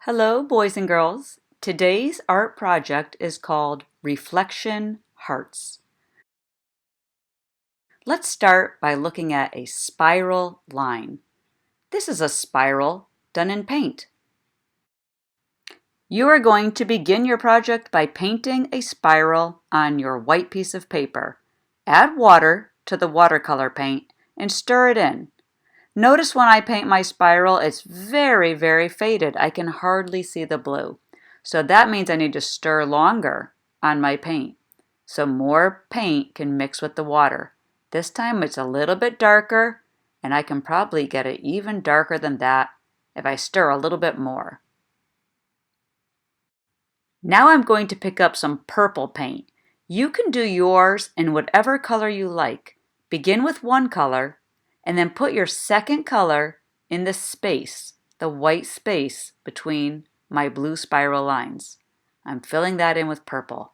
Hello, boys and girls. Today's art project is called Reflection Hearts. Let's start by looking at a spiral line. This is a spiral done in paint. You are going to begin your project by painting a spiral on your white piece of paper. Add water to the watercolor paint and stir it in. Notice when I paint my spiral, it's very faded. I can hardly see the blue. So that means I need to stir longer on my paint so more paint can mix with the water. This time it's a little bit darker, and I can probably get it even darker than that if I stir a little bit more. Now I'm going to pick up some purple paint. You can do yours in whatever color you like. Begin with one color and then put your second color in the space, the white space between my blue spiral lines. I'm filling that in with purple.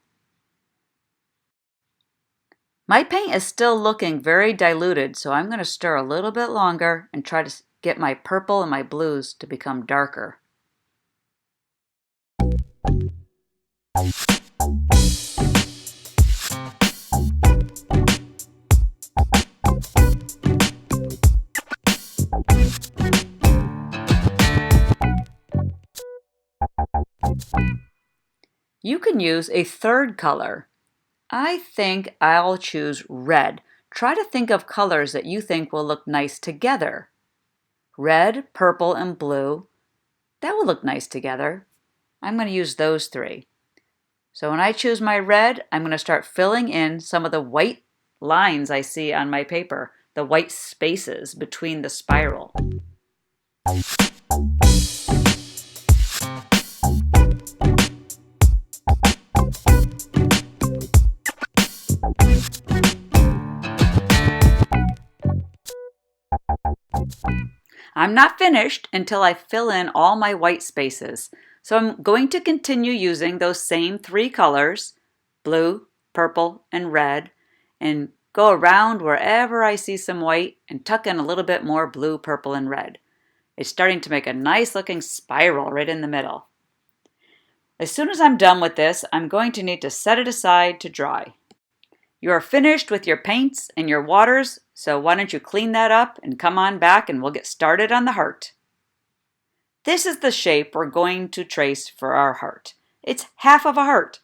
My paint is still looking very diluted, so I'm going to stir a little bit longer and try to get my purple and my blues to become darker. You can use a third color. I think I'll choose red. Try to think of colors that you think will look nice together. Red, purple, and blue. That will look nice together. I'm going to use those three. So when I choose my red, I'm going to start filling in some of the white lines I see on my paper, the white spaces between the spiral. I'm not finished until I fill in all my white spaces. So I'm going to continue using those same three colors, blue, purple, and red, and go around wherever I see some white and tuck in a little bit more blue, purple, and red. It's starting to make a nice looking spiral right in the middle. As soon as I'm done with this, I'm going to need to set it aside to dry. You are finished with your paints and your waters, so why don't you clean that up and come on back and we'll get started on the heart. This is the shape we're going to trace for our heart. It's half of a heart.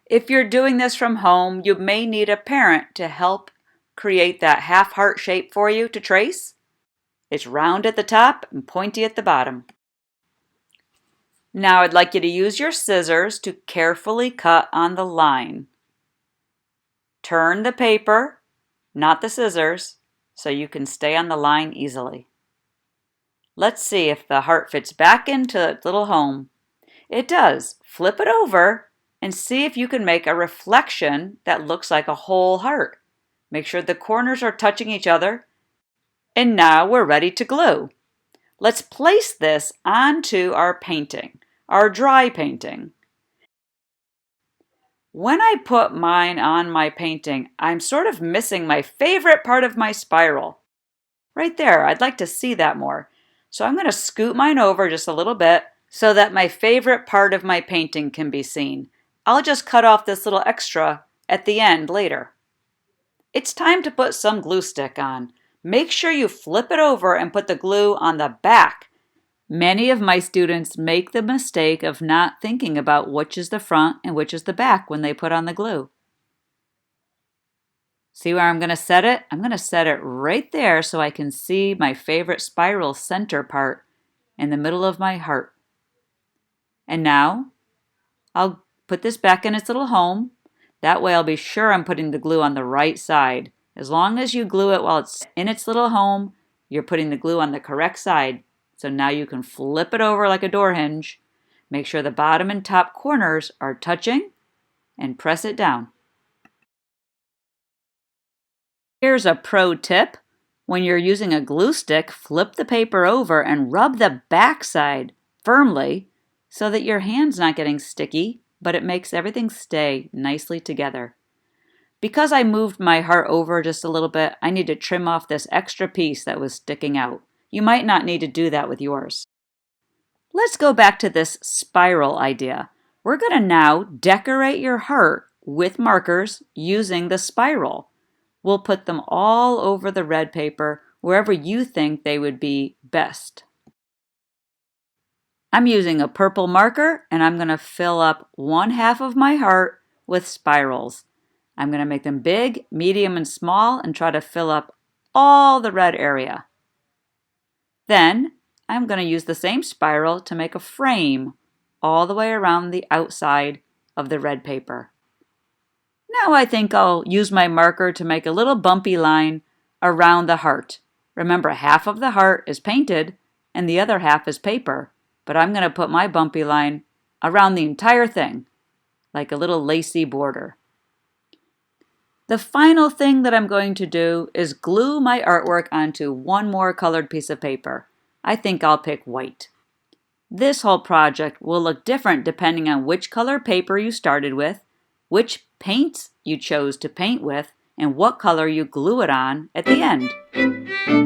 If you're doing this from home, you may need a parent to help create that half heart shape for you to trace. It's round at the top and pointy at the bottom. Now I'd like you to use your scissors to carefully cut on the line. Turn the paper, not the scissors, so you can stay on the line easily. Let's see if the heart fits back into its little home. It does. Flip it over and see if you can make a reflection that looks like a whole heart. Make sure the corners are touching each other. And now we're ready to glue. Let's place this onto our painting, our dry painting. When I put mine on my painting, I'm sort of missing my favorite part of my spiral. Right there, I'd like to see that more. So I'm going to scoot mine over just a little bit so that my favorite part of my painting can be seen. I'll just cut off this little extra at the end later. It's time to put some glue stick on. Make sure you flip it over and put the glue on the back. Many of my students make the mistake of not thinking about which is the front and which is the back when they put on the glue. See where I'm going to set it? I'm going to set it right there so I can see my favorite spiral center part in the middle of my heart. And now I'll put this back in its little home. That way I'll be sure I'm putting the glue on the right side. As long as you glue it while it's in its little home, you're putting the glue on the correct side. So now you can flip it over like a door hinge. Make sure the bottom and top corners are touching and press it down. Here's a pro tip. When you're using a glue stick, flip the paper over and rub the back side firmly so that your hand's not getting sticky, but it makes everything stay nicely together. Because I moved my heart over just a little bit, I need to trim off this extra piece that was sticking out. You might not need to do that with yours. Let's go back to this spiral idea. We're going to now decorate your heart with markers using the spiral. We'll put them all over the red paper, wherever you think they would be best. I'm using a purple marker and I'm going to fill up 1/2 of my heart with spirals. I'm going to make them big, medium, and small and try to fill up all the red area. Then I'm going to use the same spiral to make a frame all the way around the outside of the red paper. Now I think I'll use my marker to make a little bumpy line around the heart. Remember, 1/2 of the heart is painted and the other 1/2 is paper, but I'm going to put my bumpy line around the entire thing, like a little lacy border. The final thing that I'm going to do is glue my artwork onto one more colored piece of paper. I think I'll pick white. This whole project will look different depending on which color paper you started with, which paints you chose to paint with, and what color you glue it on at the end.